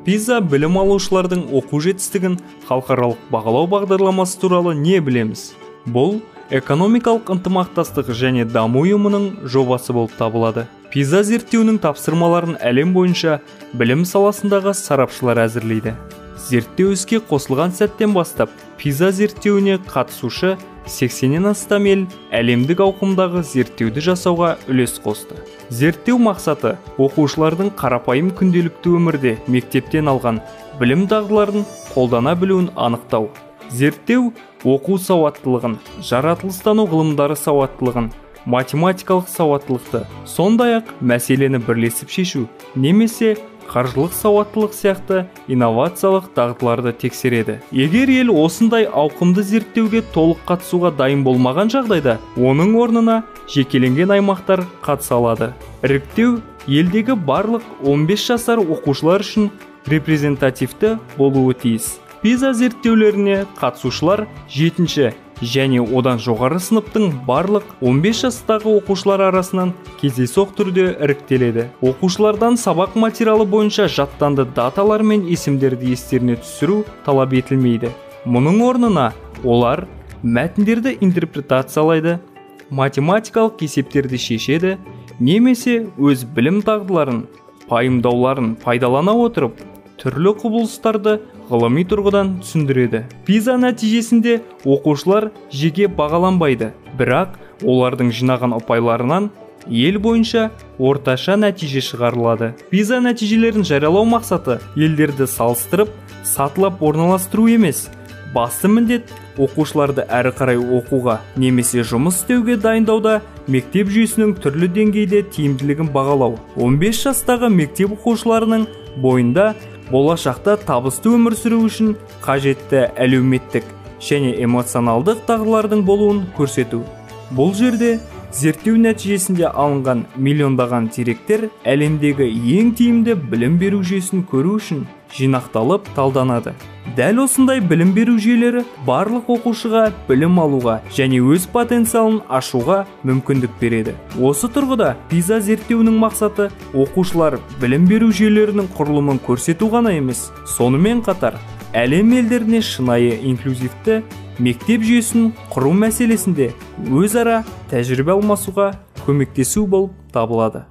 PISA білім алушылардың оқу жетістігін халықаралық бағалау бағдарламасы туралы не білеміз? Бұл экономикалық ынтымақтастық және даму ұйымының жобасы болып табылады. PISA зерттеуінің тапсырмаларын әлем бойынша білім саласындағы сарапшылар әзірлейді. Зерттеу іске қосылған сәттен бастап, PISA зерттеуіне қатысушы 80-нен астам ел әлемдік ауқымдағы зерттеуді жасауға үлес қосты. Зерттеу мақсаты оқушылардың қарапайым күнделікті өмірде мектептен алған білім дағдыларын қолдана білуін анықтау. Зерттеу оқу сауаттылығын, жаратылыстану ғылымдары сауаттылығын, математикалық сауаттылықты, сондай-ақ мәселені бірлесіп шешу немесе қаржылық сауаттылық сияқты инновациялық дағдыларды тексереді. Егер ел осындай ауқымды зерттеуге толық қатысуға дайын болмаған жағдайда, оның орнына жекеленген аймақтар қатыса алады. Іріктеу елдегі барлық 15 жасар оқушылар үшін репрезентативті болуы тиіс. PISA зерттеулеріне қатысушылар 7 және одан жоғары сыныптың барлық 15 жастағы оқушылар арасынан кездейсоқ түрде іріктеледі. Оқушылардан сабақ материалы бойынша жаттанды даталар мен есімдерді естеріне түсіру талап етілмейді. Мұның орнына олар мәтіндерді интерпретациялайды, математикалық есептерді шешеді, немесе өз білім дағдыларын, пайымдауларын пайдалана отырып, түрлі құбылыстарды ғылыми тұрғыдан түсіндіреді. PISA нәтижесінде оқушылар жеке бағаланбайды, бірақ олардың жинаған ұпайларынан ел бойынша орташа нәтиже шығарылады. PISA нәтижелерін жариялау мақсаты елдерді салыстырып, сатылап орналастыру емес. Басты міндет оқушыларды әрі қарай оқуға немесе жұмыс істеуге дайындауда мектеп жүйесінің түрлі деңгейде тиімділігін бағалау. 15 жастағы мектеп оқушыларының бойында болашақта табысты өмір сүру үшін қажетті әлеуметтік және эмоционалдық дағдылардың болуын көрсету. Бұл жерде зерттеу нәтижесінде алынған миллиондаған деректер әлемдегі ең тиімді білім беру жүйесін көру үшін жинақталып талданады. Дәл осындай білім беру жүйелері барлық оқушыға білім алуға және өз потенциалын ашуға мүмкіндік береді. Осы тұрғыда PISA зерттеуінің мақсаты оқушылар білім беру жүйелерінің құрылымын көрсету ғана емес, сонымен қатар әлем елдеріне шынайы инклюзивті мектеп жүйесін құру мәселесінде өзара тәжірибе алмасуға көмектесу болып табылады.